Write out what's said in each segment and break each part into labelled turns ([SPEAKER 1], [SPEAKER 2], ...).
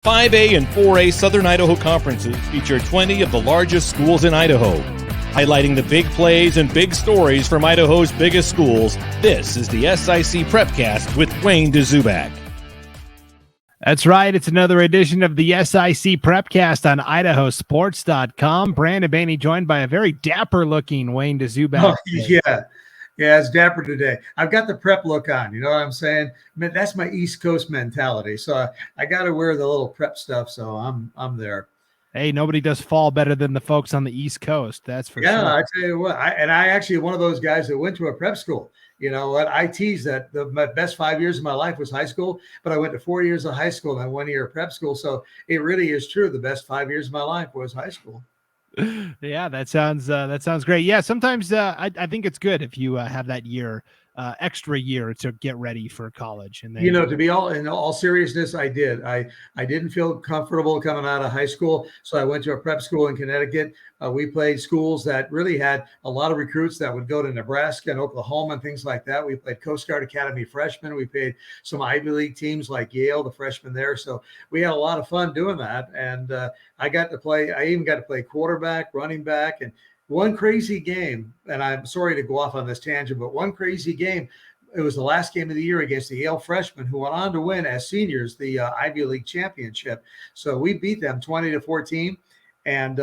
[SPEAKER 1] 5A and 4A Southern Idaho conferences feature 20 of the largest schools in Idaho. Highlighting the big plays and big stories from Idaho's biggest schools, this is the SIC Prepcast with Wayne Dzubak.
[SPEAKER 2] That's right. It's another edition of the SIC Prepcast on IdahoSports.com. Brandon Baney joined by a very dapper-looking Wayne Dzubak.
[SPEAKER 3] Oh, yeah, it's dapper today. I've got the prep look on. You know what I'm saying? Man, that's my East Coast mentality. So I got to wear the little prep stuff. So I'm there.
[SPEAKER 2] Hey, nobody does fall better than the folks on the East Coast. That's for sure.
[SPEAKER 3] Yeah, I tell you what. I actually one of those guys that went to a prep school. You know what? I tease that my best 5 years of my life was high school, but I went to 4 years of high school and 1 year of prep school. So it really is true. The best 5 years of my life was high school.
[SPEAKER 2] Yeah, that sounds great. Yeah, sometimes I think it's good if you have that extra year to get ready for college. And then,
[SPEAKER 3] to be in all seriousness, I did. I didn't feel comfortable coming out of high school, so I went to a prep school in Connecticut. We played schools that really had a lot of recruits that would go to Nebraska and Oklahoma and things like that. We played Coast Guard Academy freshmen. We played some Ivy League teams like Yale, the freshmen there. So we had a lot of fun doing that. And I even got to play quarterback, running back, and one crazy game, and I'm sorry to go off on this tangent, but one crazy game, it was the last game of the year against the Yale freshmen who went on to win as seniors the Ivy League championship. So we beat them 20-14, and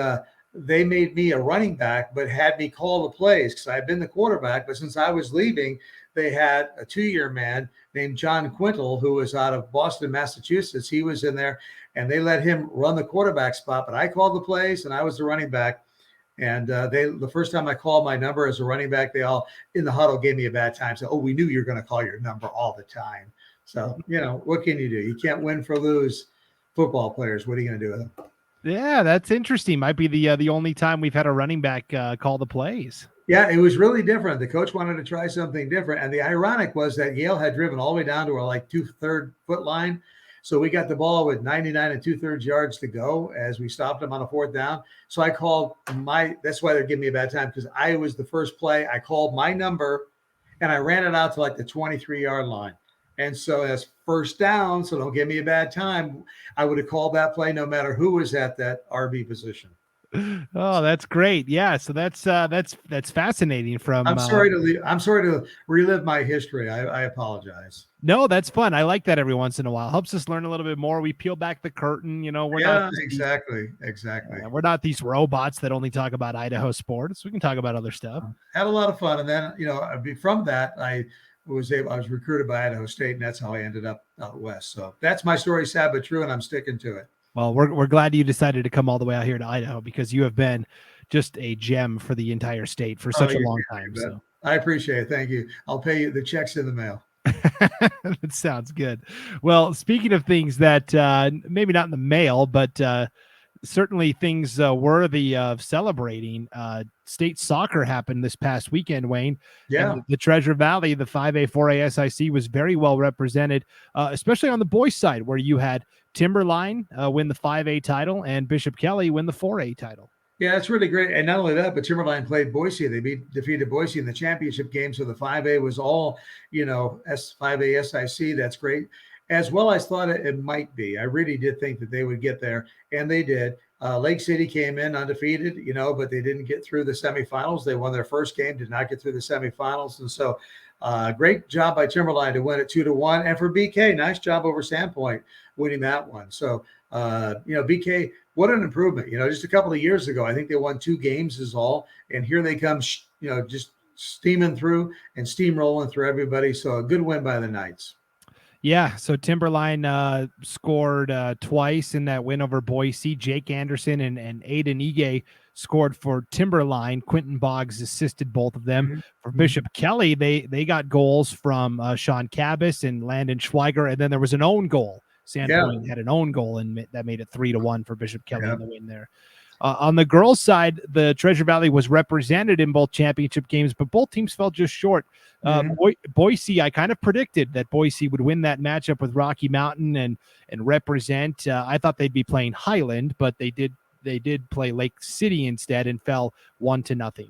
[SPEAKER 3] they made me a running back, but had me call the plays because I had been the quarterback. But since I was leaving, they had a 2-year man named John Quintel, who was out of Boston, Massachusetts. He was in there, and they let him run the quarterback spot. But I called the plays, and I was the running back. And the first time I called my number as a running back, they all in the huddle gave me a bad time. So, we knew you were going to call your number all the time. So, what can you do? You can't win for lose football players. What are you going to do with them?
[SPEAKER 2] Yeah, that's interesting. Might be the only time we've had a running back call the plays.
[SPEAKER 3] Yeah, it was really different. The coach wanted to try something different. And the ironic was that Yale had driven all the way down to our 2/3 foot line. So we got the ball with 99 2/3 yards to go as we stopped them on a 4th down. So I called that's why they're giving me a bad time, because I was the first play. I called my number and I ran it out to the 23-yard line. And so as first down, so don't give me a bad time, I would have called that play no matter who was at that RB position.
[SPEAKER 2] Oh, that's great. Yeah. So that's fascinating
[SPEAKER 3] I'm sorry to relive my history. I apologize.
[SPEAKER 2] No, that's fun. I like that every once in a while. Helps us learn a little bit more. We peel back the curtain. We're not
[SPEAKER 3] exactly.
[SPEAKER 2] We're not these robots that only talk about Idaho sports. We can talk about other stuff.
[SPEAKER 3] Had a lot of fun. And then, from that, I was recruited by Idaho State, and that's how I ended up out west. So that's my story, sad but true, and I'm sticking to it.
[SPEAKER 2] Well, we're glad you decided to come all the way out here to Idaho, because you have been just a gem for the entire state for such a long time. So
[SPEAKER 3] I appreciate it. Thank you. I'll pay you. The check's in the mail.
[SPEAKER 2] That sounds good. Well, speaking of things that maybe not in the mail, but certainly things worthy of celebrating, state soccer happened this past weekend, Wayne.
[SPEAKER 3] Yeah.
[SPEAKER 2] And the Treasure Valley, the 5A, 4A SIC was very well represented, especially on the boys' side, where you had Timberline win the 5A title and Bishop Kelly win the 4A title.
[SPEAKER 3] Yeah, it's really great. And not only that, but Timberline played Boise. They defeated Boise in the championship game. So the 5A was all, 5A SIC. That's great. As well as thought it might be. I really did think that they would get there, and they did. Lake City came in undefeated, but they didn't get through the semifinals. They won their first game, did not get through the semifinals. And so great job by Timberline to win it 2-1. And for BK, nice job over Sandpoint winning that one. So, BK, what an improvement. Just a couple of years ago, I think they won 2 games is all. And here they come, just steaming through and steamrolling through everybody. So a good win by the Knights.
[SPEAKER 2] Yeah, so Timberline scored twice in that win over Boise. Jake Anderson and Aiden Ige scored for Timberline. Quentin Boggs assisted both of them. Mm-hmm. For Bishop Kelly, they got goals from Sean Cabas and Landon Schweiger, and then there was an own goal. Sandpoint had an own goal, and that made it 3-1 for Bishop Kelly in the win there. On the girls' side, the Treasure Valley was represented in both championship games, but both teams fell just short. Boise, I kind of predicted that Boise would win that matchup with Rocky Mountain and represent. I thought they'd be playing Highland, but they did play Lake City instead and fell 1-0.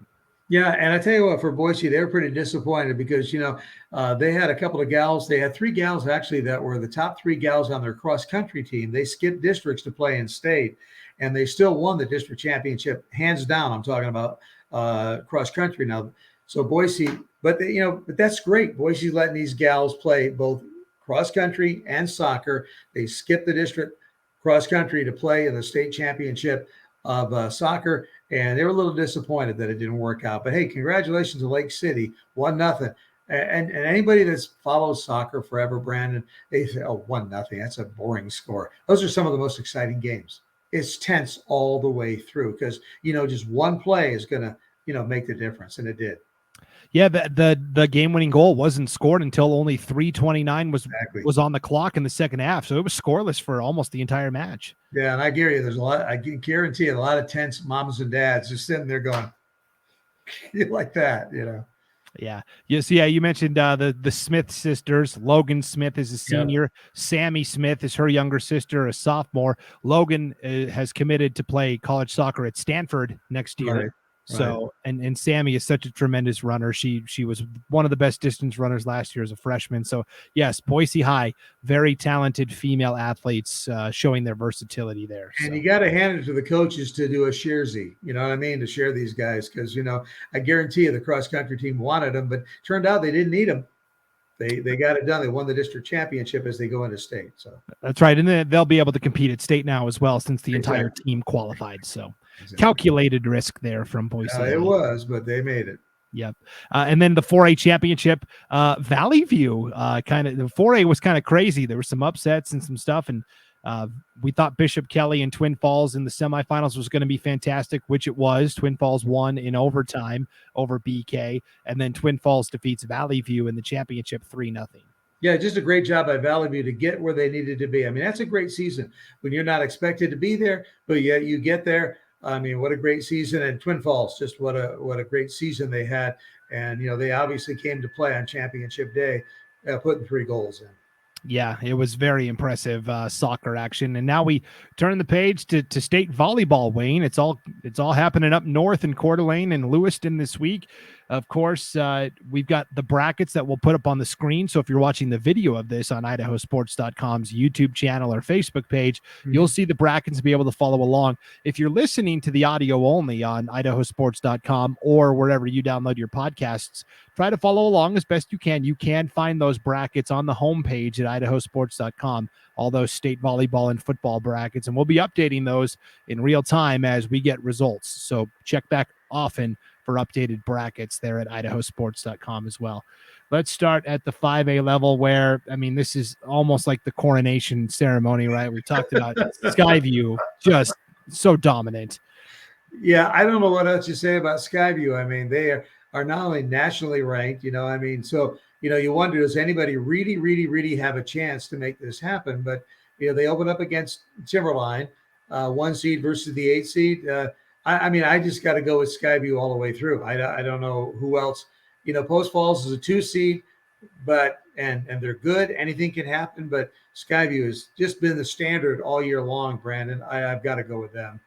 [SPEAKER 3] Yeah, and I tell you what, for Boise, they were pretty disappointed because they had a couple of gals. They had 3 gals actually that were the top 3 gals on their cross country team. They skipped districts to play in state, and they still won the district championship hands down. I'm talking about cross country now. So Boise, but but that's great. Boise's letting these gals play both cross country and soccer. They skipped the district cross country to play in the state championship of soccer, and they were a little disappointed that it didn't work out. But hey, congratulations to Lake City, 1-0. And anybody that follows soccer forever, Brandon, they say, oh, 1-0, that's a boring score. Those are some of the most exciting games. It's tense all the way through because just one play is gonna make the difference, and it did.
[SPEAKER 2] Yeah, the game-winning goal wasn't scored until only 3:29 was on the clock in the second half, so it was scoreless for almost the entire match.
[SPEAKER 3] Yeah, and I guarantee you, a lot of tense moms and dads just sitting there going like that,
[SPEAKER 2] Yeah. Yes. Yeah. You mentioned the Smith sisters. Logan Smith is a senior. Yep. Sammy Smith is her younger sister, a sophomore. Logan has committed to play college soccer at Stanford next year.
[SPEAKER 3] Right.
[SPEAKER 2] So, and Sammy is such a tremendous runner. She was one of the best distance runners last year as a freshman. So yes, Boise High, very talented female athletes showing their versatility there.
[SPEAKER 3] And you got to hand it to the coaches to do a shearsy, you know what I mean? To share these guys. Cause I guarantee you the cross country team wanted them, but turned out they didn't need them. They got it done. They won the district championship as they go into state. So
[SPEAKER 2] that's right. And then they'll be able to compete at state now as well, since the entire team qualified. So calculated risk there from Boise.
[SPEAKER 3] It was, but they made it.
[SPEAKER 2] Yep. And then the 4A championship, Valley View, the 4A was kind of crazy. There were some upsets and some stuff. And we thought Bishop Kelly and Twin Falls in the semifinals was going to be fantastic, which it was. Twin Falls won in overtime over BK. And then Twin Falls defeats Valley View in the championship 3-0.
[SPEAKER 3] Yeah, just a great job by Valley View to get where they needed to be. I mean, that's a great season when you're not expected to be there, but yet you get there. I mean, what a great season. And Twin Falls, just what a great season they had. And, they obviously came to play on championship day, putting 3 goals in.
[SPEAKER 2] Yeah, it was very impressive soccer action. And now we turn the page to state volleyball, Wayne. It's all happening up north in Coeur d'Alene and Lewiston this week. Of course, we've got the brackets that we'll put up on the screen. So if you're watching the video of this on IdahoSports.com's YouTube channel or Facebook page, you'll see the brackets and be able to follow along. If you're listening to the audio only on IdahoSports.com or wherever you download your podcasts, try to follow along as best you can. You can find those brackets on the homepage at IdahoSports.com, all those state volleyball and football brackets, and we'll be updating those in real time as we get results. So check back often for updated brackets there at IdahoSports.com as well. Let's start at the 5A level where, I mean, this is almost like the coronation ceremony, right? We talked about Skyview, just so dominant.
[SPEAKER 3] Yeah, I don't know what else you say about Skyview. I mean, they are not only nationally ranked, so, you wonder, does anybody really, really, really have a chance to make this happen? But, they open up against Timberline, 1 seed versus the 8 seed. I just got to go with Skyview all the way through. I don't know who else. Post Falls is a 2 seed, but and they're good. Anything can happen, but Skyview has just been the standard all year long, Brandon. I've got to go with them.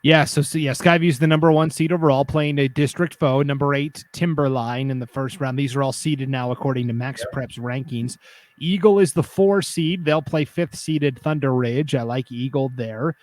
[SPEAKER 2] Yeah, so Skyview's the number 1 seed overall, playing a district foe, number 8 Timberline in the first round. These are all seeded now according to Max Prep's rankings. Eagle is the 4 seed. They'll play 5th seeded Thunder Ridge. I like Eagle there.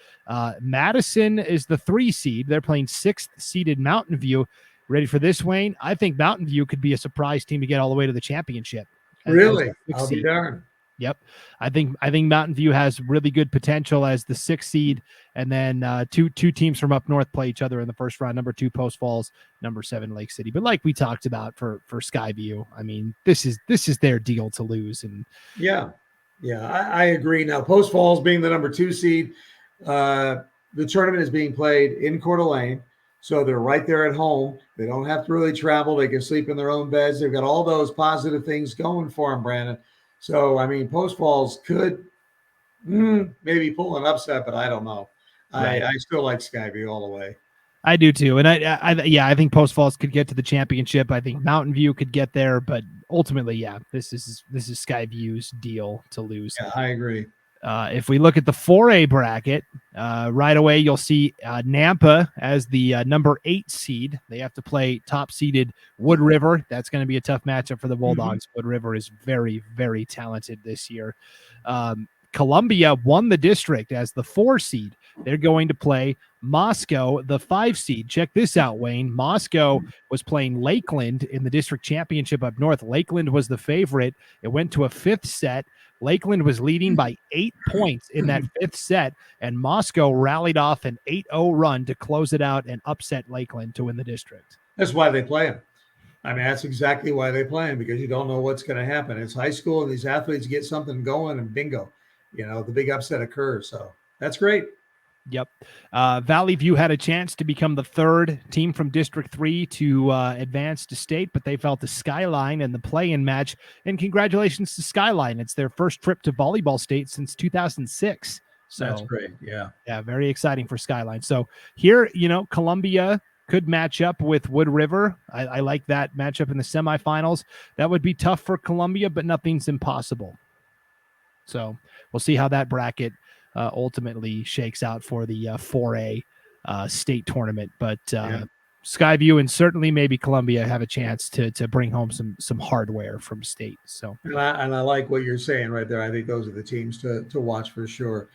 [SPEAKER 2] Madison is the 3 seed. They're playing 6th seeded Mountain View. Ready for this, Wayne? I think Mountain View could be a surprise team to get all the way to the championship.
[SPEAKER 3] Really? I'll be darned.
[SPEAKER 2] Yep. I think Mountain View has really good potential as the 6th seed, and then two teams from up north play each other in the first round. Number 2 Post Falls, number 7 Lake City. But like we talked about for Skyview, I mean, this is their deal to lose. And
[SPEAKER 3] yeah, I agree. Now Post Falls being the number 2 seed, the tournament is being played in Coeur d'Alene, so they're right there at home. They don't have to really travel. They can sleep in their own beds. They've got all those positive things going for them, Brandon. So, I mean, Post Falls could maybe pull an upset, but I don't know. Right. I still like Skyview all the way.
[SPEAKER 2] I do too. And I think Post Falls could get to the championship. I think Mountain View could get there, but ultimately, this is Skyview's deal to lose.
[SPEAKER 3] Yeah, I agree.
[SPEAKER 2] If we look at the 4A bracket, Right away, you'll see Nampa as the number 8 seed. They have to play top-seeded Wood River. That's going to be a tough matchup for the Bulldogs. Wood River is very, very talented this year. Columbia won the district as the 4 seed. They're going to play Moscow, the 5 seed. Check this out, Wayne. Moscow was playing Lakeland in the district championship up north. Lakeland was the favorite. It went to a 5th set. Lakeland was leading by 8 points in that 5th set, and Moscow rallied off an 8-0 run to close it out and upset Lakeland to win the district.
[SPEAKER 3] That's why they play them. I mean, that's exactly why they play them, because you don't know what's going to happen. It's high school, and these athletes get something going, and bingo, the big upset occurs. So that's great.
[SPEAKER 2] Yep. Valley View had a chance to become the 3rd team from District 3 to advance to state, but they fell to Skyline in the play-in match. And congratulations to Skyline. It's their first trip to volleyball state since 2006. So
[SPEAKER 3] that's great. Yeah.
[SPEAKER 2] Yeah, very exciting for Skyline. So here, Columbia could match up with Wood River. I like that matchup in the semifinals. That would be tough for Columbia, but nothing's impossible. So we'll see how that bracket ultimately shakes out for the 4A state tournament. But Skyview and certainly maybe Columbia have a chance to bring home some hardware from state. So
[SPEAKER 3] and I like what you're saying right there. I think those are the teams to watch for sure.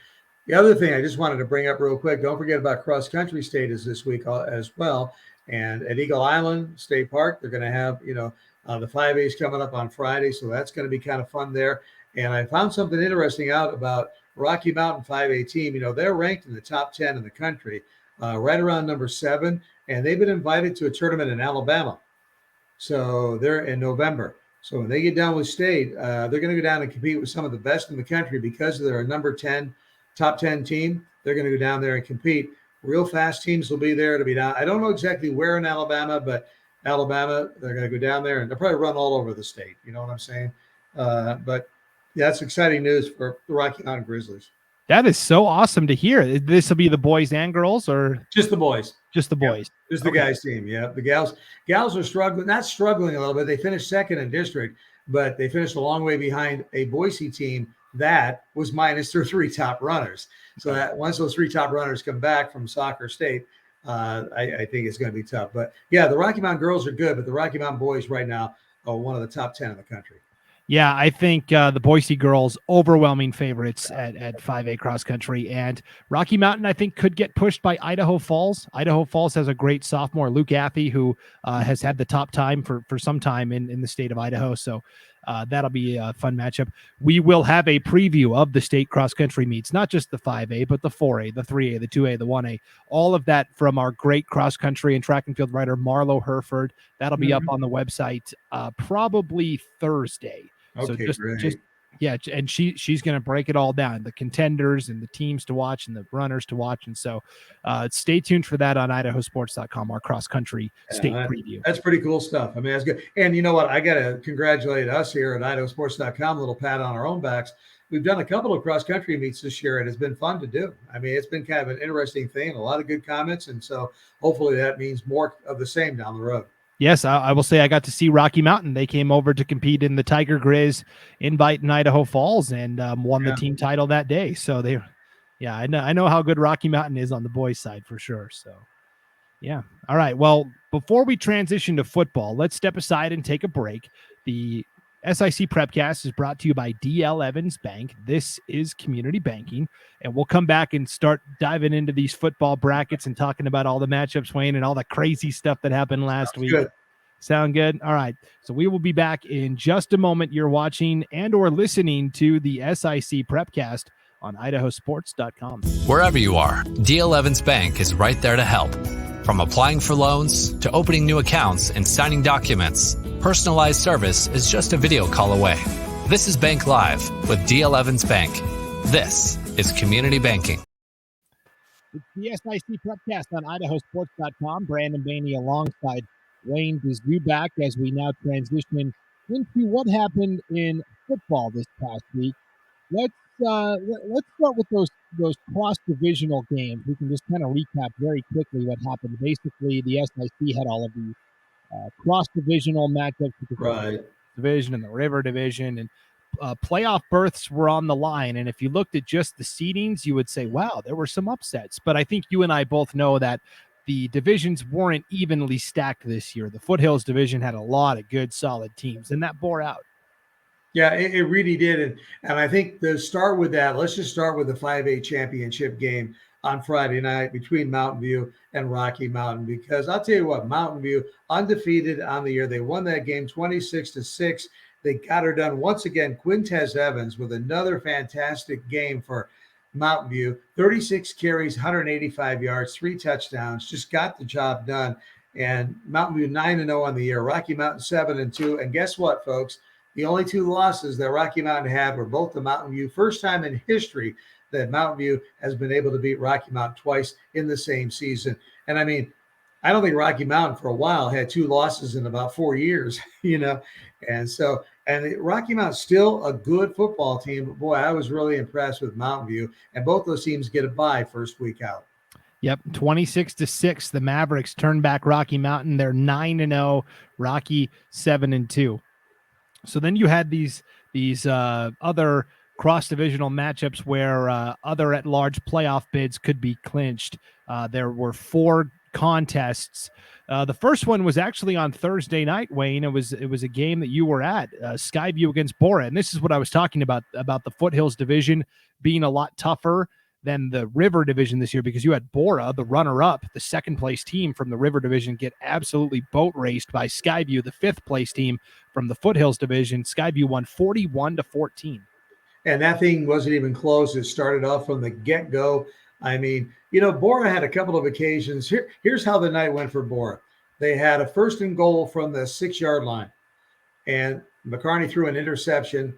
[SPEAKER 3] The other thing I just wanted to bring up real quick, don't forget about cross country state is this week as well. And at Eagle Island State Park, they're going to have, the 5As coming up on Friday. So that's going to be kind of fun there. And I found something interesting out about Rocky Mountain 5A team. They're ranked in the top 10 in the country, right around number 7. And they've been invited to a tournament in Alabama. So they're in November. So when they get done with state, they're going to go down and compete with some of the best in the country because they're a number 10, top 10 team. They're going to go down there and compete. Real fast teams will be there to be down. I don't know exactly where in Alabama, but Alabama, they're going to go down there and they'll probably run all over the state. You know what I'm saying? But that's exciting news for the Rocky Mountain Grizzlies.
[SPEAKER 2] That is so awesome to hear. This will be the boys and girls, or
[SPEAKER 3] just the boys?
[SPEAKER 2] Just the boys.
[SPEAKER 3] Yeah, just the guys team. Yeah, the gals are struggling. Not struggling a little bit. They finished 2nd in district, but they finished a long way behind a Boise team that was minus their 3 top runners. So that once those 3 top runners come back from soccer state, I think it's going to be tough. But yeah, the Rocky Mountain girls are good, but the Rocky Mountain boys right now are one of the top 10 in the country.
[SPEAKER 2] Yeah, I think the Boise girls overwhelming favorites at 5A cross country, and Rocky Mountain I think could get pushed by Idaho Falls. Idaho Falls has a great sophomore, Luke Athey, who has had the top time for some time in the state of Idaho. So that'll be a fun matchup. We will have a preview of the state cross country meets, not just the 5A, but the 4A, the 3A, the 2A, the 1A, all of that from our great cross country and track and field writer, Marlo Herford. That'll be up on the website probably Thursday.
[SPEAKER 3] Okay,
[SPEAKER 2] so and she's going to break it all down, the contenders and the teams to watch and the runners to watch. And so stay tuned for that on IdahoSports.com, our cross country state preview.
[SPEAKER 3] That's pretty cool stuff. I mean, that's good. And you know what? I got to congratulate us here at IdahoSports.com, a little pat on our own backs. We've done a couple of cross country meets this year, and it's been fun to do. I mean, it's been kind of an interesting thing, a lot of good comments. And so hopefully that means more of the same down the road.
[SPEAKER 2] Yes, I will say I got to see Rocky Mountain. They came over to compete in the Tiger Grizz invite in Idaho Falls and won the team title that day. So I know how good Rocky Mountain is on the boys' side for sure. So, yeah. All right. Well, before we transition to football, let's step aside and take a break. The SIC Prepcast is brought to you by DL Evans Bank. This is community banking, and we'll come back and start diving into these football brackets and talking about all the matchups, Wayne, and all the crazy stuff that happened last week.
[SPEAKER 3] Good.
[SPEAKER 2] Sound good? All right. So we will be back in just a moment. You're watching and or listening to the SIC Prepcast on IdahoSports.com.
[SPEAKER 4] Wherever you are, DL Evans Bank is right there to help. From applying for loans to opening new accounts and signing documents, personalized service is just a video call away. This is Bank Live with DL Evans Bank. This is community banking.
[SPEAKER 2] It's the SIC Prepcast on IdahoSports.com. Brandon Baney alongside Wayne Dzubak as we now transition into what happened in football this past week. Let's start with those cross-divisional games. We can just kind of recap very quickly what happened. Basically, the SIC had all of the cross-divisional matchups with the
[SPEAKER 3] right
[SPEAKER 2] division and the river division, and playoff berths were on the line. And if you looked at just the seedings, you would say, wow, there were some upsets. But I think you and I both know that the divisions weren't evenly stacked this year. The Foothills division had a lot of good, solid teams, and that bore out.
[SPEAKER 3] Yeah, it really did. And I think to start with that, let's just start with the 5A championship game on Friday night between Mountain View and Rocky Mountain, because I'll tell you what, Mountain View undefeated on the year. They won that game 26-6. They got her done once again. Quintez Evans with another fantastic game for Mountain View. 36 carries, 185 yards, 3 touchdowns, just got the job done. And Mountain View 9-0 on the year. Rocky Mountain 7-2. And guess what, folks? The only 2 losses that Rocky Mountain had were both to Mountain View. First time in history that Mountain View has been able to beat Rocky Mountain twice in the same season. And I mean, I don't think Rocky Mountain for a while had 2 losses in about 4 years, And Rocky Mountain's still a good football team. But boy, I was really impressed with Mountain View. And both those teams get a bye first week out.
[SPEAKER 2] Yep, 26-6. The Mavericks turn back Rocky Mountain. They're 9-0. Rocky 7-2. So then you had these other cross-divisional matchups where other at-large playoff bids could be clinched. There were 4 contests. The first one was actually on Thursday night, Wayne. It was a game that you were at, Skyview against Bora. And this is what I was talking about the Foothills division being a lot tougher than the River division this year, because you had Bora, the runner-up, the second-place team from the River division, get absolutely boat raced by Skyview, the 5th-place team from the Foothills division. Skyview won 41-14.
[SPEAKER 3] And that thing wasn't even close. It started off from the get-go. I mean, Bora had a couple of occasions. Here's how the night went for Bora. They had a 1st and goal from the 6-yard line, and McCarney threw an interception.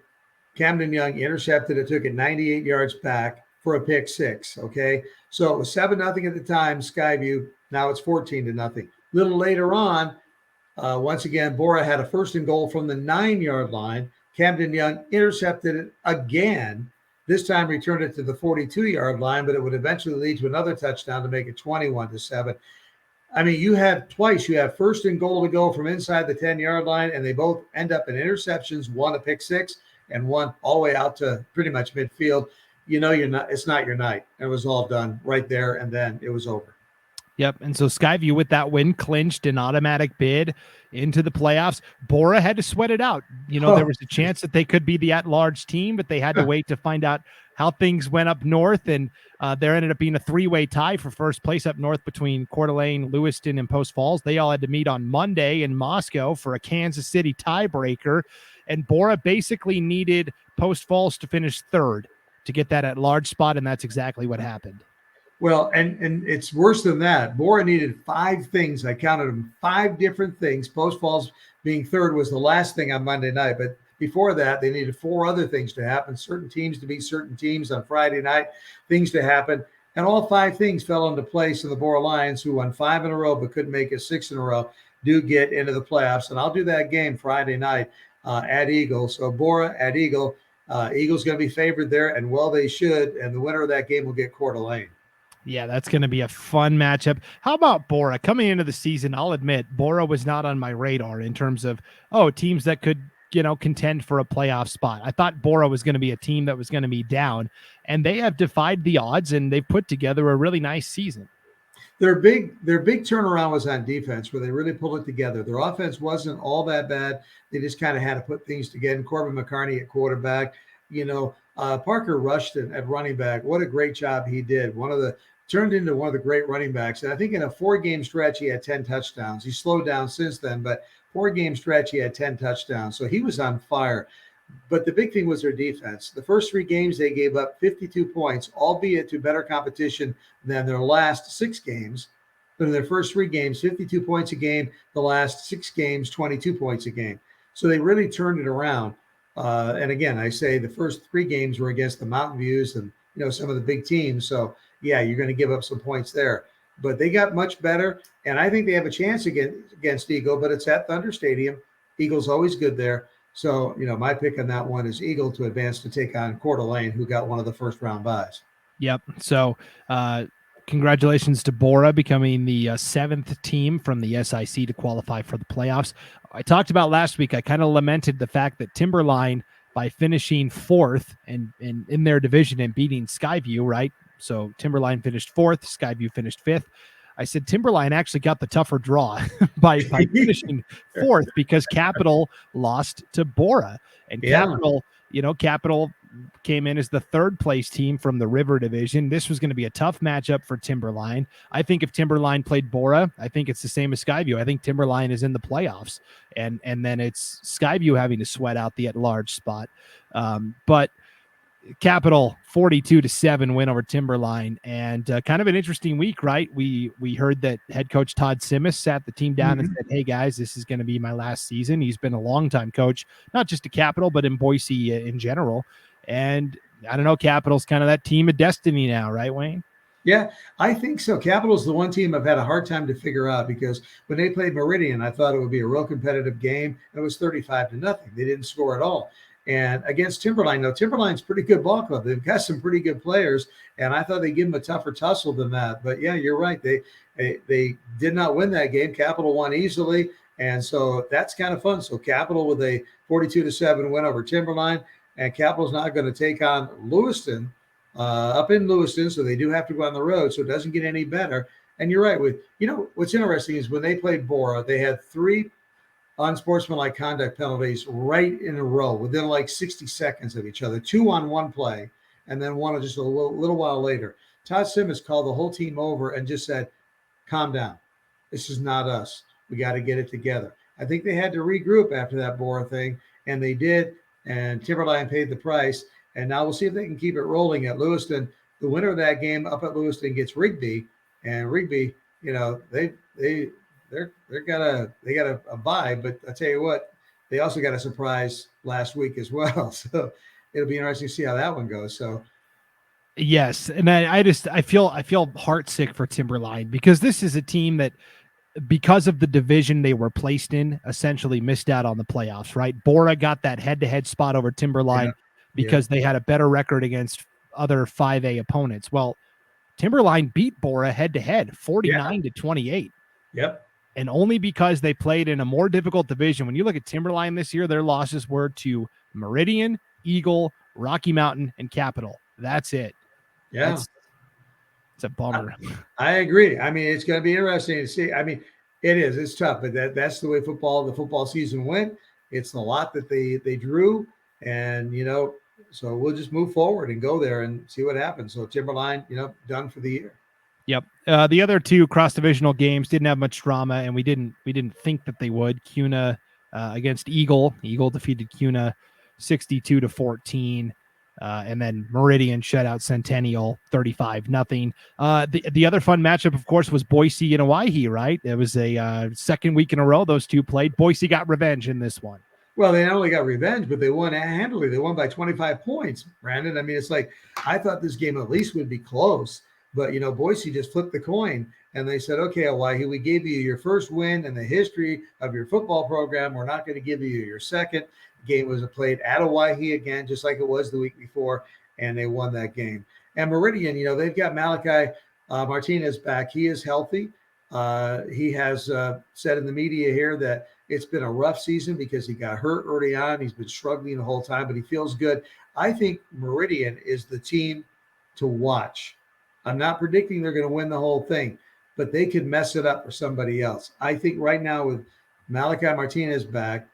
[SPEAKER 3] Camden Young intercepted it, took it 98 yards back for a pick 6, okay? So it was 7-0 at the time, Skyview. Now it's 14-0. A little later on, once again, Bora had a 1st and goal from the 9-yard line. Camden Young intercepted it again. This time returned it to the 42-yard line, but it would eventually lead to another touchdown to make it 21-7. I mean, you have 1st and goal to go from inside the 10-yard line, and they both end up in interceptions, one a pick 6 and one all the way out to pretty much midfield. It's not your night. It was all done right there, and then it was over.
[SPEAKER 2] Yep. And so Skyview, with that win, clinched an automatic bid into the playoffs. Bora had to sweat it out. There was a chance that they could be the at-large team, but they had to wait to find out how things went up north. And there ended up being a 3-way tie for first place up north between Coeur d'Alene, Lewiston, and Post Falls. They all had to meet on Monday in Moscow for a Kansas City tiebreaker. And Bora basically needed Post Falls to finish 3rd to get that at-large spot, and that's exactly what happened.
[SPEAKER 3] Well, and it's worse than that. Bora needed 5 things. I counted them, 5 different things. Post Falls being 3rd was the last thing on Monday night. But before that, they needed 4 other things to happen. Certain teams to beat certain teams on Friday night, things to happen. And all 5 things fell into place. And the Bora Lions, who won 5 in a row but couldn't make it 6 in a row, do get into the playoffs. And I'll do that game Friday night at Eagle. So Bora at Eagle. Eagle's going to be favored there, and well, they should. And the winner of that game will get Coeur d'Alene.
[SPEAKER 2] Yeah, that's going to be a fun matchup. How about Bora? Coming into the season, I'll admit, Bora was not on my radar in terms of, teams that could, contend for a playoff spot. I thought Bora was going to be a team that was going to be down, and they have defied the odds, and they've put together a really nice season.
[SPEAKER 3] Their big turnaround was on defense, where they really pulled it together. Their offense wasn't all that bad. They just kind of had to put things together. Corbin McCarney at quarterback, Parker Rushton at running back. What a great job he did. Turned into one of the great running backs. And I think in a 4-game stretch, he had 10 touchdowns. He slowed down since then, but 4-game stretch, he had 10 touchdowns. So he was on fire. But the big thing was their defense. The first 3 games, they gave up 52 points, albeit to better competition than their last 6 games. But in their first 3 games, 52 points a game. The last 6 games, 22 points a game. So they really turned it around. And again, I say the first 3 games were against the Mountain Views and, some of the big teams. So, yeah, you're going to give up some points there. But they got much better, and I think they have a chance against Eagle, but it's at Thunder Stadium. Eagle's always good there. So, my pick on that one is Eagle to advance to take on Coeur d'Alene, who got one of the first-round buys.
[SPEAKER 2] Yep. So, congratulations to Bora becoming the 7th team from the SIC to qualify for the playoffs. I talked about last week, I kind of lamented the fact that Timberline, by finishing fourth and in their division and beating Skyview, right? So Timberline finished fourth, Skyview finished fifth. I said Timberline actually got the tougher draw by finishing fourth because Capital lost to Bora. And Capital came in as the third place team from the River Division. This was going to be a tough matchup for Timberline. I think if Timberline played Bora, I think it's the same as Skyview. I think Timberline is in the playoffs, and then it's Skyview having to sweat out the at-large spot. But Capital 42-7 win over Timberline, and kind of an interesting week, right? We heard that head coach Todd Simmis sat the team down and said, "Hey guys, this is going to be my last season." He's been a longtime coach, not just at Capital, but in Boise in general. And I don't know, Capital's kind of that team of destiny now, right, Wayne?
[SPEAKER 3] Yeah, I think so. Capital's the one team I've had a hard time to figure out because when they played Meridian, I thought it would be a real competitive game. It was 35-0. They didn't score at all. And against Timberline, though, Timberline's a pretty good ball club. They've got some pretty good players, and I thought they'd give them a tougher tussle than that. But yeah, you're right. They did not win that game. Capital won easily, and so that's kind of fun. So Capital with a 42-7 win over Timberline, and Capital's not going to take on Lewiston up in Lewiston, so they do have to go on the road. So it doesn't get any better. And you're right. What's interesting is when they played Bora, they had 3 unsportsmanlike conduct penalties right in a row within like 60 seconds of each other, 2 on one play, and then one just a little while later. Todd Simmis called the whole team over and just said, "Calm down. This is not us. We got to get it together." I think they had to regroup after that Bora thing, and they did, and Timberline paid the price, and now we'll see if they can keep it rolling at Lewiston. The winner of that game up at Lewiston gets Rigby, and Rigby, they got a bye, but I tell you what, they also got a surprise last week as well. So it'll be interesting to see how that one goes. So
[SPEAKER 2] yes, and I feel heartsick for Timberline because this is a team that, because of the division they were placed in, essentially missed out on the playoffs, right? Bora got that head-to-head spot over Timberline because they had a better record against other 5A opponents. Well, Timberline beat Bora head-to-head 49-28.
[SPEAKER 3] Yep.
[SPEAKER 2] And only because they played in a more difficult division. When you look at Timberline this year, their losses were to Meridian, Eagle, Rocky Mountain, and Capital. That's it.
[SPEAKER 3] Yeah.
[SPEAKER 2] It's a bummer.
[SPEAKER 3] I agree. I mean, it's going to be interesting to see. I mean, it is. It's tough, but that's the way the football season went. It's a lot that they drew, and, so we'll just move forward and go there and see what happens. So Timberline, done for the year.
[SPEAKER 2] Yep. The other 2 cross-divisional games didn't have much drama, and we didn't think that they would. Cuna against Eagle. Eagle defeated Cuna 62-14, and then Meridian shut out Centennial 35-0. The other fun matchup, of course, was Boise and Owyhee, right? It was a second week in a row those 2 played. Boise got revenge in this one.
[SPEAKER 3] Well, they not only got revenge, but they won handily. They won by 25 points, Brandon. I mean, it's like I thought this game at least would be close. But, Boise just flipped the coin and they said, "Okay, Owyhee, we gave you your first win in the history of your football program. We're not going to give you your second." The game was played at Owyhee again, just like it was the week before, and they won that game. And Meridian, they've got Malachi Martinez back. He is healthy. He has said in the media here that it's been a rough season because he got hurt early on. He's been struggling the whole time, but he feels good. I think Meridian is the team to watch. I'm not predicting they're going to win the whole thing, but they could mess it up for somebody else. I think right now with Malachi Martinez back,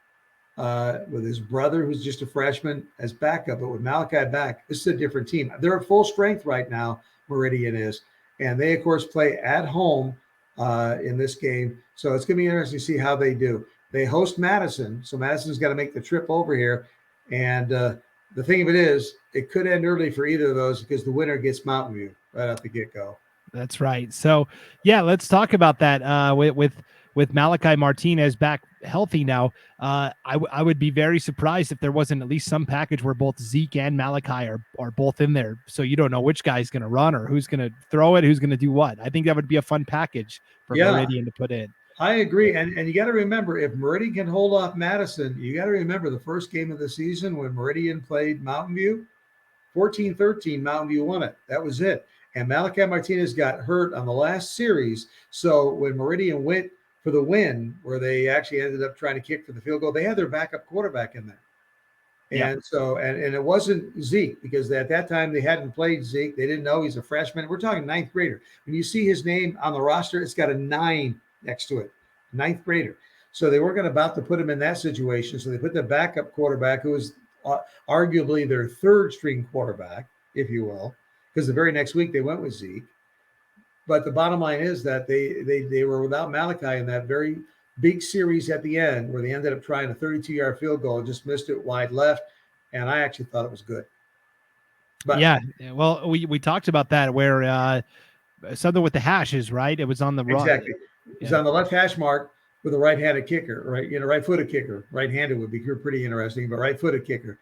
[SPEAKER 3] with his brother, who's just a freshman, as backup, but with Malachi back, this is a different team. They're at full strength right now, Meridian is, and they, of course, play at home in this game. So it's going to be interesting to see how they do. They host Madison, so Madison's got to make the trip over here, and the thing of it is, it could end early for either of those because the winner gets Mountain View right off the get-go.
[SPEAKER 2] That's right. So, yeah, let's talk about that with Malachi Martinez back healthy now. I would be very surprised if there wasn't at least some package where both Zeke and Malachi are both in there. So you don't know which guy's going to run or who's going to throw it, who's going to do what. I think that would be a fun package for Meridian to put in.
[SPEAKER 3] I agree. And you got to remember, if Meridian can hold off Madison, you got to remember the first game of the season when Meridian played Mountain View, 14-13, Mountain View won it. That was it. And Malachi Martinez got hurt on the last series. So when Meridian went for the win, where they actually ended up trying to kick for the field goal, they had their backup quarterback in there. And so, and it wasn't Zeke, because at that time they hadn't played Zeke. They didn't know he's a freshman. We're talking ninth grader. When you see his name on the roster, it's got a 9 next to it, ninth grader. So they weren't about to put him in that situation. So they put the backup quarterback, who was arguably their third string quarterback, if you will, because the very next week they went with Zeke. But the bottom line is that they were without Malachi in that very big series at the end, where they ended up trying a 32-yard field goal and just missed it wide left. And I actually thought it was good. But
[SPEAKER 2] yeah, well, we talked about that, where something with the hashes, right? It was on the
[SPEAKER 3] exactly. It's on the left hash mark with a right-handed kicker, right? Right-footed kicker. Right-handed would be pretty interesting, but right-footed kicker.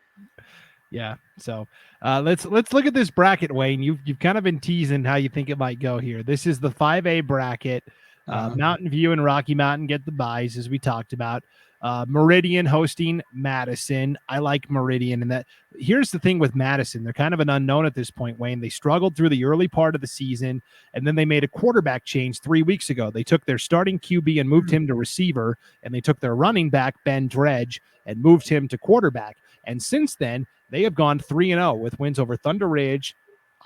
[SPEAKER 2] Yeah. So let's look at this bracket, Wayne. You've kind of been teasing how you think it might go here. This is the 5A bracket. Mountain View and Rocky Mountain get the byes, as we talked about. Meridian hosting Madison. I like Meridian. And that here's the thing with Madison. They're kind of an unknown at this point, Wayne. They struggled through the early part of the season, and then they made a quarterback change 3 weeks ago. They took their starting QB and moved him to receiver, and they took their running back, Ben Dredge, and moved him to quarterback. And since then, they have gone 3-0 with wins over Thunder Ridge,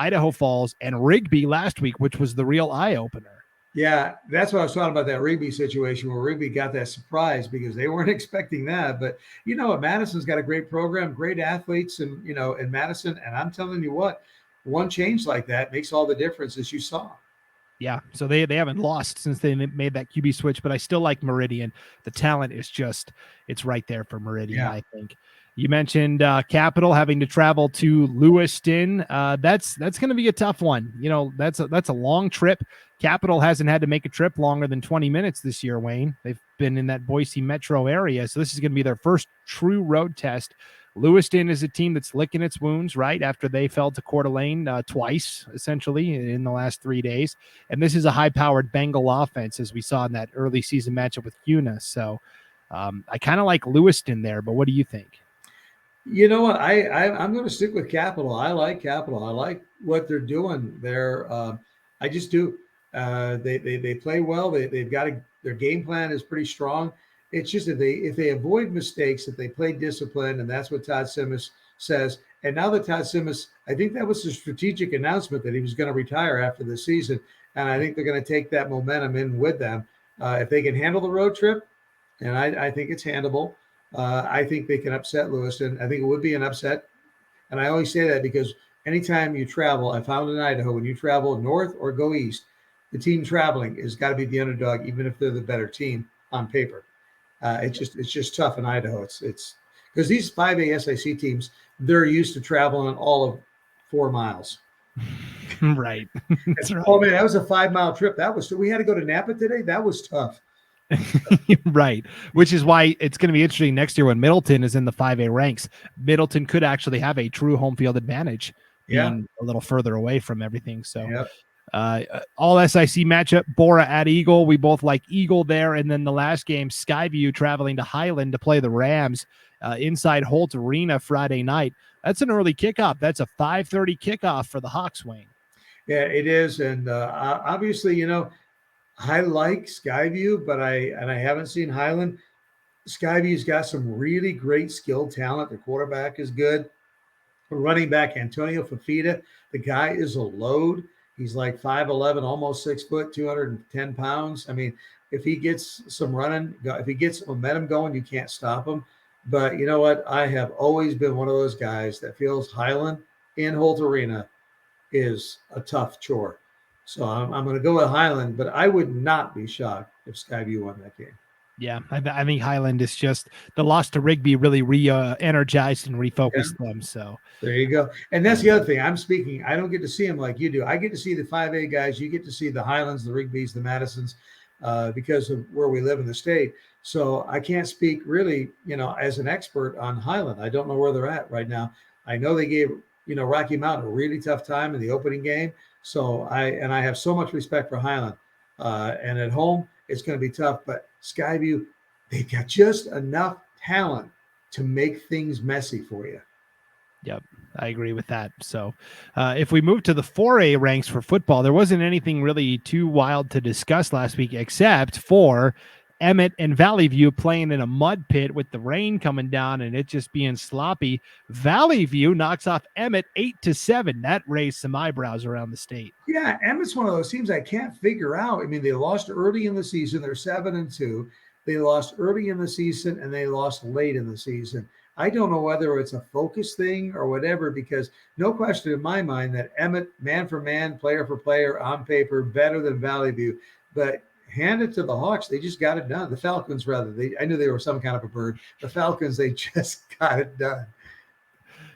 [SPEAKER 2] Idaho Falls, and Rigby last week, which was the real eye-opener.
[SPEAKER 3] Yeah, that's what I was talking about, that Rigby situation, where Rigby got that surprise because they weren't expecting that. But you know what? Madison's got a great program, great athletes, and in Madison. And I'm telling you what, one change like that makes all the difference, as you saw.
[SPEAKER 2] Yeah, so they haven't lost since they made that QB switch, but I still like Meridian. The talent is it's right there for Meridian, I think. You mentioned Capital having to travel to Lewiston. That's going to be a tough one. That's a long trip. Capital hasn't had to make a trip longer than 20 minutes this year, Wayne. They've been in that Boise metro area, so this is going to be their first true road test. Lewiston is a team that's licking its wounds, right, after they fell to Coeur d'Alene twice, essentially, in the last 3 days. And this is a high-powered Bengal offense, as we saw in that early season matchup with CUNA. So I kind of like Lewiston there, but what do you think?
[SPEAKER 3] You know what? I'm going to stick with Capital. I like Capital. I like what they're doing there. I just do. They play well. They've got their game plan is pretty strong. It's just if they avoid mistakes, if they play discipline, and that's what Todd Simmons says. And now that Todd Simmons, I think that was a strategic announcement that he was going to retire after the season, and I think they're going to take that momentum in with them. If they can handle the road trip, and I think it's handleable. I think they can upset Lewiston. I think it would be an upset. And I always say that because anytime you travel, I found in Idaho, when you travel north or go east, the team traveling has got to be the underdog, even if they're the better team on paper. It's just tough in Idaho. It's because these 5A SIC teams, they're used to traveling all of 4 miles.
[SPEAKER 2] Right. That's right.
[SPEAKER 3] Oh man, that was a 5-mile trip. We had to go to Napa today. That was tough.
[SPEAKER 2] Right, which is why it's going to be interesting next year when Middleton is in the 5A ranks. Middleton could actually have a true home field advantage, being a little further away from everything. So all SIC matchup, Bora at Eagle. We both like Eagle there. And then the last game, Skyview traveling to Highland to play the Rams inside Holt Arena Friday night. That's an early kickoff. That's a 5:30 kickoff for the Hawks, Wayne.
[SPEAKER 3] Yeah, it is. And obviously, I like Skyview, but I haven't seen Highland. Skyview's got some really great skilled talent. The quarterback is good. Running back Antonio Fafita, the guy is a load. He's like 5'11", almost 6 foot, 210 pounds. I mean, if he gets some running, if he gets momentum going, you can't stop him. But you know what? I have always been one of those guys that feels Highland in Holt Arena is a tough chore. So I'm going to go with Highland, but I would not be shocked if Skyview won that game.
[SPEAKER 2] Yeah, I think Highland is just the loss to Rigby really energized and refocused them. So
[SPEAKER 3] there you go. And that's the other thing. I don't get to see them like you do. I get to see the 5A guys. You get to see the Highlands, the Rigbys, the Madisons, because of where we live in the state. So I can't speak really, as an expert on Highland. I don't know where they're at right now. I know they gave, Rocky Mountain a really tough time in the opening game. So I have so much respect for Highland. And at home, it's going to be tough. But Skyview, they've got just enough talent to make things messy for you.
[SPEAKER 2] Yep, I agree with that. So if we move to the 4A ranks for football, there wasn't anything really too wild to discuss last week except for Emmett and Valley View playing in a mud pit with the rain coming down and it just being sloppy. Valley View knocks off Emmett 8-7. That raised some eyebrows around the state.
[SPEAKER 3] Yeah, Emmett's one of those teams I can't figure out. I mean, they lost early in the season. They're 7-2. They lost early in the season and they lost late in the season. I don't know whether it's a focus thing or whatever, because no question in my mind that Emmett, man for man, player for player, on paper, better than Valley View. But hand it to the Hawks. They just got it done. The Falcons, rather. I knew they were some kind of a bird. The Falcons, they just got it done.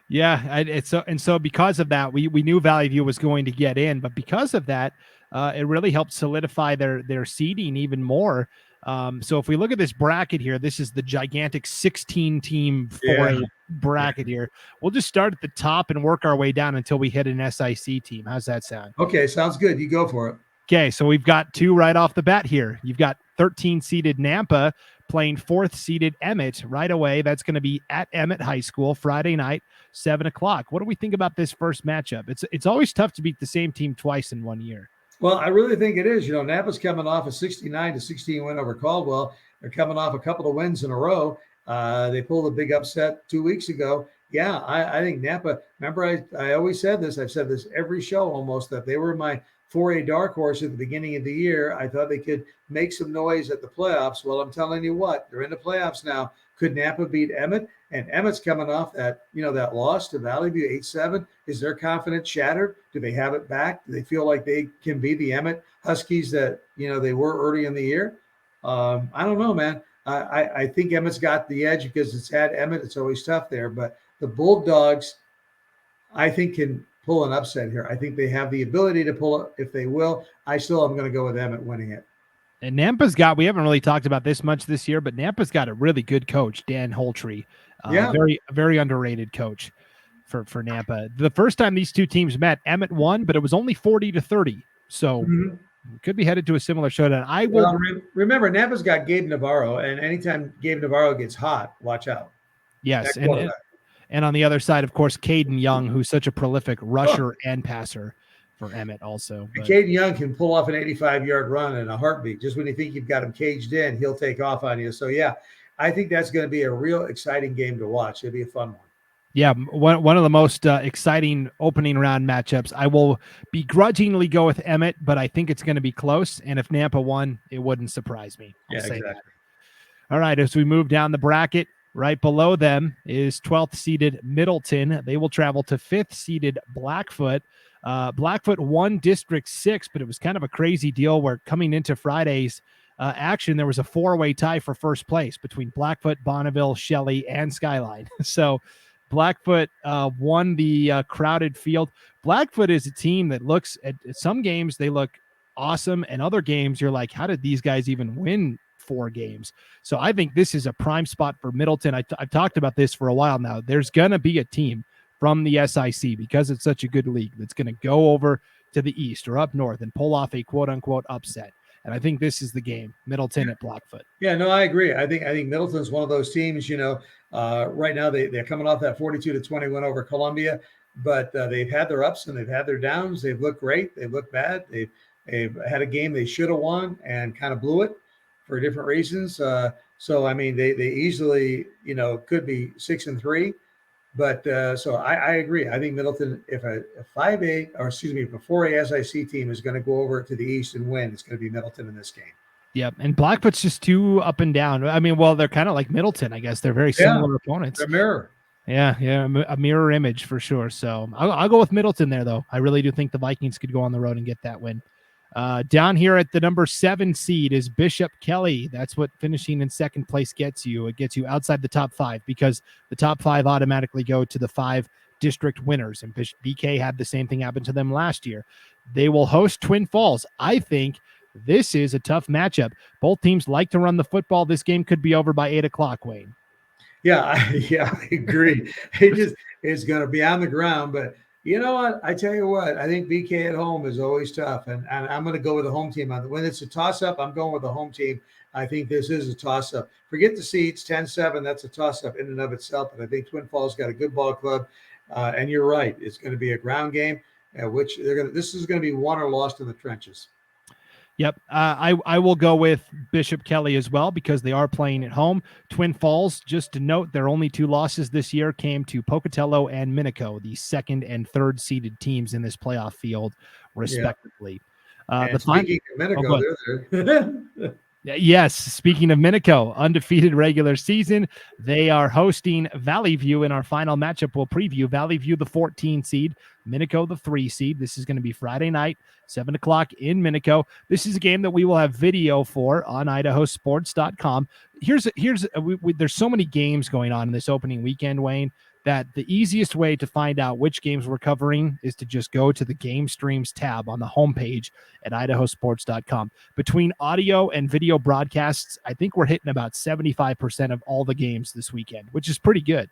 [SPEAKER 2] Yeah, so because of that, we knew Valley View was going to get in, but because of that, it really helped solidify their seeding even more. So if we look at this bracket here, this is the gigantic 16-team 4A bracket here. We'll just start at the top and work our way down until we hit an SIC team. How's that sound?
[SPEAKER 3] Okay, sounds good. You go for it.
[SPEAKER 2] Okay, so we've got two right off the bat here. You've got 13-seeded Nampa playing 4th-seeded Emmett right away. That's going to be at Emmett High School Friday night, 7 o'clock. What do we think about this first matchup? It's always tough to beat the same team twice in 1 year.
[SPEAKER 3] Well, I really think it is. Napa's coming off a 69-16 win over Caldwell. They're coming off a couple of wins in a row. They pulled a big upset 2 weeks ago. Yeah, I think Napa, remember I always said this, I've said this every show almost, that they were my 4A dark horse at the beginning of the year. I thought they could make some noise at the playoffs. Well, I'm telling you what, they're in the playoffs now. Could Napa beat Emmett? And Emmett's coming off that loss to Valley View 8-7. Is their confidence shattered? Do they have it back? Do they feel like they can be the Emmett Huskies that, they were early in the year? I don't know, man. I think Emmett's got the edge because it's at Emmett. It's always tough there. But the Bulldogs, I think, can pull an upset here. I think they have the ability to pull it if they will. I still am going to go with Emmett winning it.
[SPEAKER 2] And Nampa's we haven't really talked about this much this year, but Nampa's got a really good coach, Dan Holtree. Very, very underrated coach for Nampa. The first time these two teams met, Emmett won, but it was only 40-30. So could be headed to a similar showdown.
[SPEAKER 3] Remember, Nampa's got Gabe Navarro, and anytime Gabe Navarro gets hot, watch out.
[SPEAKER 2] Yes, and on the other side, of course, Caden Young, who's such a prolific rusher and passer for Emmett also.
[SPEAKER 3] Caden Young can pull off an 85-yard run in a heartbeat. Just when you think you've got him caged in, he'll take off on you. So, yeah, I think that's going to be a real exciting game to watch. It'll be a fun one.
[SPEAKER 2] Yeah, one of the most exciting opening round matchups. I will begrudgingly go with Emmett, but I think it's going to be close. And if Nampa won, it wouldn't surprise me. I'll say exactly. That. All right, as we move down the bracket, right below them is 12th-seeded Middleton. They will travel to 5th-seeded Blackfoot. Blackfoot won District 6, but it was kind of a crazy deal where coming into Friday's action, there was a 4-way tie for first place between Blackfoot, Bonneville, Shelley, and Skyline. So Blackfoot won the crowded field. Blackfoot is a team that looks at some games, they look awesome, and other games you're like, how did these guys even win 4 games? So I think this is a prime spot for Middleton. I've talked about this for a while now. There's going to be a team from the SIC, because it's such a good league, that's going to go over to the east or up north and pull off a quote-unquote upset. And I think this is the game, Middleton at Blackfoot.
[SPEAKER 3] Yeah, no, I agree. I think Middleton's one of those teams, right now they're coming off that 42-20 win over Columbia, but they've had their ups and they've had their downs. They've looked great. They've looked bad. They've had a game they should have won and kind of blew it for different reasons. So, I mean, they easily, could be 6-3. But so I agree. I think Middleton, if a 4A SIC team is going to go over to the east and win, it's going to be Middleton in this game.
[SPEAKER 2] Yep, and Blackfoot's just too up and down. I mean, well, they're kind of like Middleton, I guess. They're very similar opponents.
[SPEAKER 3] A mirror.
[SPEAKER 2] Yeah, a mirror image for sure. So I'll go with Middleton there, though. I really do think the Vikings could go on the road and get that win. Down here at the number 7 seed is Bishop Kelly. That's what finishing in second place gets you. It gets you outside the top 5, because the top 5 automatically go to the 5 district winners. And BK had the same thing happen to them last year. They will host Twin Falls. I think this is a tough matchup. Both teams like to run the football. This game could be over by 8 o'clock, Wayne.
[SPEAKER 3] Yeah, I agree. It's going to be on the ground, but you know what? I tell you what, I think BK at home is always tough, and I'm going to go with the home team. When it's a toss-up, I'm going with the home team. I think this is a toss-up. Forget the seeds, 10-7, that's a toss-up in and of itself, but I think Twin Falls got a good ball club, and you're right. It's going to be a ground game, this is going to be won or lost in the trenches.
[SPEAKER 2] Yep. I will go with Bishop Kelly as well because they are playing at home. Twin Falls, just to note, their only 2 losses this year came to Pocatello and Minico, the 2nd and 3rd seeded teams in this playoff field, respectively.
[SPEAKER 3] And speaking of Minico, they're there.
[SPEAKER 2] Yes, speaking of Minico, undefeated regular season. They are hosting Valley View in our final matchup. We'll preview Valley View, the 14 seed, Minico, the 3 seed. This is going to be Friday night, 7 o'clock in Minico. This is a game that we will have video for on IdahoSports.com. There's so many games going on in this opening weekend, Wayne, that the easiest way to find out which games we're covering is to just go to the Game Streams tab on the homepage at IdahoSports.com. Between audio and video broadcasts, I think we're hitting about 75% of all the games this weekend, which is pretty good.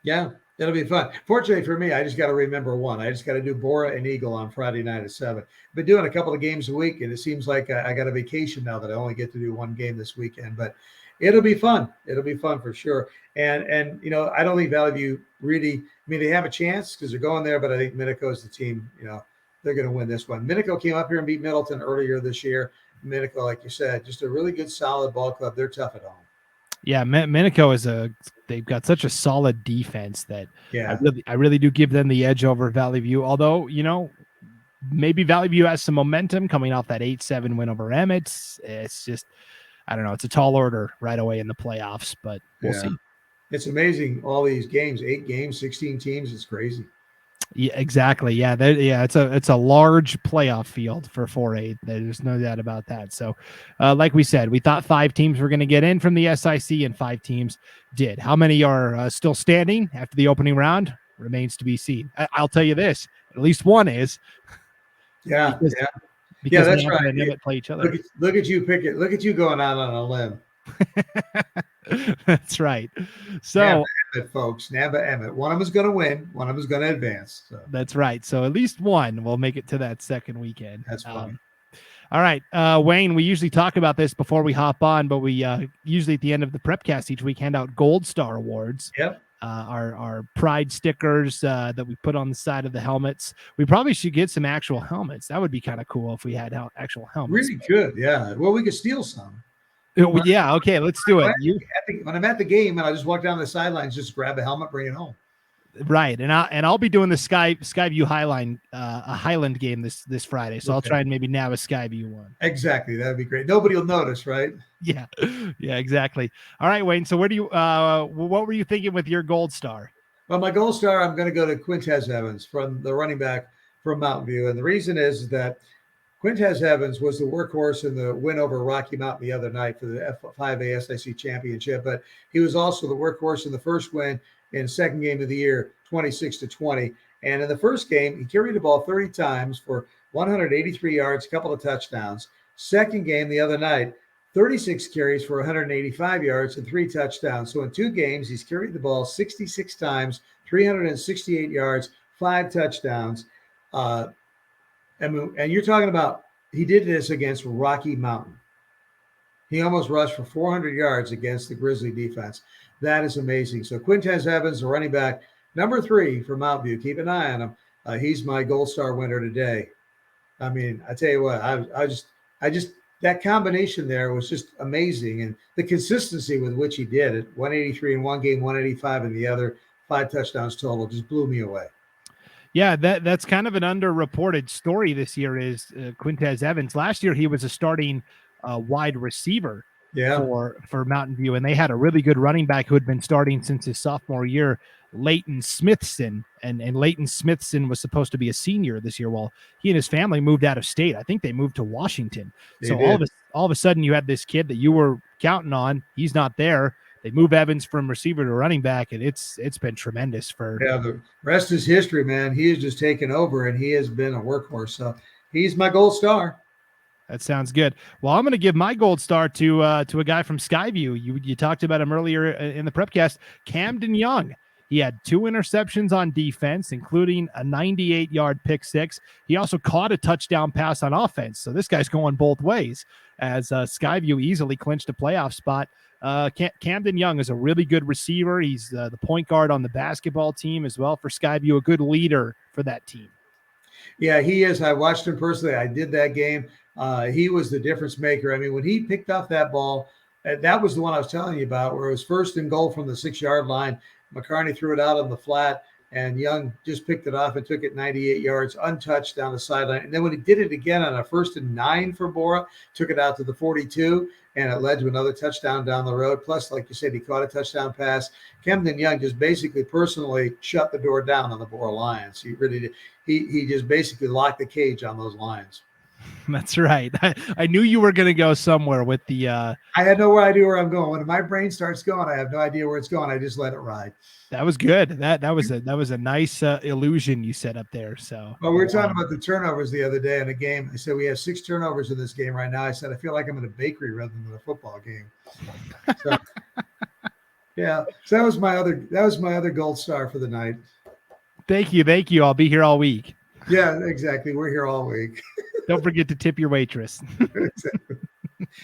[SPEAKER 3] Yeah, it'll be fun. Fortunately for me, I just got to remember one. I just got to do Bora and Eagle on Friday night at 7. Been doing a couple of games a week, and it seems like I got a vacation now that I only get to do one game this weekend. But it'll be fun. It'll be fun for sure. And you know, I don't think Valley View really, I mean, they have a chance because they're going there, but I think Minico is the team, you know, they're going to win this one. Minico came up here and beat Middleton earlier this year. Minico, like you said, just a really good, solid ball club. They're tough at home. Yeah,
[SPEAKER 2] Minico they've got such a solid defense that I really do give them the edge over Valley View. Although, you know, maybe Valley View has some momentum coming off that 8-7 win over Emmett. It's just, I don't know. It's a tall order right away in the playoffs, but we'll see.
[SPEAKER 3] It's amazing. All these games, 8 games, 16 teams. It's crazy.
[SPEAKER 2] Yeah, exactly. Yeah. It's a large playoff field for 4A. There's no doubt about that. So like we said, we thought 5 teams were going to get in from the SIC and 5 teams did. How many are still standing after the opening round remains to be seen. I'll tell you this, at least one is.
[SPEAKER 3] Yeah.
[SPEAKER 2] Because
[SPEAKER 3] that's right.
[SPEAKER 2] And Emmett play each other.
[SPEAKER 3] Look at you pick it. Look at you going out on a limb.
[SPEAKER 2] That's right. So,
[SPEAKER 3] Namba Emmett, folks, Namba Emmett. One of them is going to win. One of them is going to advance. So.
[SPEAKER 2] That's right. So at least one will make it to that second weekend.
[SPEAKER 3] That's fine.
[SPEAKER 2] All right, Wayne, we usually talk about this before we hop on, but we usually at the end of the Prepcast each week hand out Gold Star Awards.
[SPEAKER 3] Yep.
[SPEAKER 2] Our pride stickers that we put on the side of the helmets. We probably should get some actual helmets. That would be kind of cool if we had actual helmets.
[SPEAKER 3] Really good. Yeah. Well, we could steal some.
[SPEAKER 2] Yeah. Okay. Let's do it.
[SPEAKER 3] When I'm at the game and I just walk down the sidelines, just grab a helmet, bring it home.
[SPEAKER 2] Right. And I'll be doing the Skyview Highland game this Friday. So I'll try and maybe nab a Skyview one.
[SPEAKER 3] Exactly. That'd be great. Nobody will notice, right?
[SPEAKER 2] Yeah. Yeah, exactly. All right, Wayne. So what were you thinking with your Gold Star?
[SPEAKER 3] Well, my Gold Star, I'm going to go to Quintez Evans from the running back from Mountain View. And the reason is that Quintez Evans was the workhorse in the win over Rocky Mountain the other night for the F5A SIC championship, but he was also the workhorse in the first win in second game of the year, 26-20. And in the first game, he carried the ball 30 times for 183 yards, a couple of touchdowns. Second game the other night, 36 carries for 185 yards and 3 touchdowns. So in 2 games, he's carried the ball 66 times, 368 yards, 5 touchdowns. And you're talking about he did this against Rocky Mountain. He almost rushed for 400 yards against the Grizzly defense. That is amazing. So Quintez Evans, the running back, number 3 for Mountain View. Keep an eye on him. He's my Gold Star winner today. I mean, I tell you what, I just that combination there was just amazing, and the consistency with which he did it. 183 in one game, 185 in the other, 5 touchdowns total, just blew me away.
[SPEAKER 2] Yeah, that's kind of an underreported story this year is Quintez Evans. Last year, he was a starting wide receiver for Mountain View, and they had a really good running back who had been starting since his sophomore year, Leighton Smithson, and Leighton Smithson was supposed to be a senior this year. Well, he and his family moved out of state. I think they moved to Washington. So all of a sudden, you had this kid that you were counting on. He's not there. They move Evans from receiver to running back, and it's been tremendous for.
[SPEAKER 3] Yeah, the rest is history, man. He has just taken over, and he has been a workhorse. So he's my Gold Star.
[SPEAKER 2] That sounds good. Well, I'm going to give my Gold Star to a guy from Skyview. You talked about him earlier in the Prepcast, Camden Young. He had 2 interceptions on defense, including a 98-yard pick 6. He also caught a touchdown pass on offense. So this guy's going both ways as Skyview easily clinched a playoff spot. Camden Young is a really good receiver. He's the point guard on the basketball team as well for Skyview, a good leader for that team.
[SPEAKER 3] Yeah, he is. I watched him personally. I did that game. He was the difference maker. I mean, when he picked off that ball, that was the one I was telling you about, where it was first and goal from the 6-yard line. McCarney threw it out on the flat, and Young just picked it off and took it 98 yards, untouched down the sideline. And then when he did it again on a 1st and 9 for Bora, took it out to the 42, and it led to another touchdown down the road. Plus, like you said, he caught a touchdown pass. Camden Young just basically personally shut the door down on the Bora Lions. He really did. He just basically locked the cage on those Lions.
[SPEAKER 2] That's right. I knew you were going to go somewhere with the.
[SPEAKER 3] I had no idea where I'm going. When my brain starts going, I have no idea where it's going. I just let it ride.
[SPEAKER 2] That was good. That was a nice illusion you set up there. So.
[SPEAKER 3] Well, we were talking about the turnovers the other day in a game. I said we have 6 turnovers in this game right now. I said I feel like I'm in a bakery rather than a football game. So, yeah. So that was my other gold star for the night.
[SPEAKER 2] Thank you. I'll be here all week.
[SPEAKER 3] Yeah, exactly. We're here all week.
[SPEAKER 2] Don't forget to tip your waitress.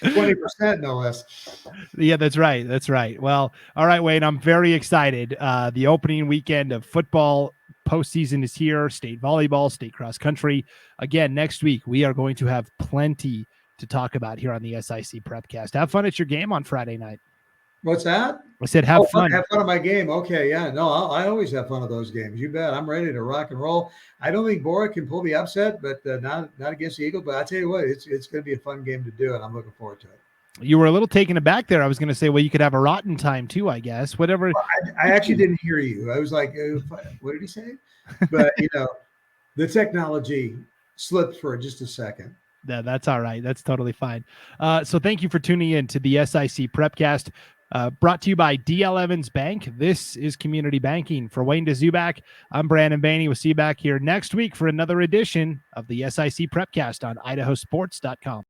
[SPEAKER 3] 20%, no less.
[SPEAKER 2] Yeah, that's right. Well, all right, Wayne, I'm very excited. The opening weekend of football postseason is here. State volleyball, state cross country. Again, next week, we are going to have plenty to talk about here on the SIC Prepcast. Have fun at your game on Friday night.
[SPEAKER 3] What's that?
[SPEAKER 2] I said have fun.
[SPEAKER 3] Have fun at my game. Okay, yeah. No, I always have fun at those games. You bet. I'm ready to rock and roll. I don't think Bora can pull the upset, but not against the Eagle. But I tell you what, it's going to be a fun game to do, and I'm looking forward to it.
[SPEAKER 2] You were a little taken aback there. I was going to say, well, you could have a rotten time too, I guess. Whatever.
[SPEAKER 3] Well, I actually didn't hear you. I was like, what did he say? But, the technology slipped for just a second.
[SPEAKER 2] That's all right. That's totally fine. So thank you for tuning in to the SIC Prepcast. Brought to you by DL Evans Bank. This is Community Banking. For Wayne Dzubak, I'm Brandon Baney. We'll see you back here next week for another edition of the SIC Prepcast on IdahoSports.com.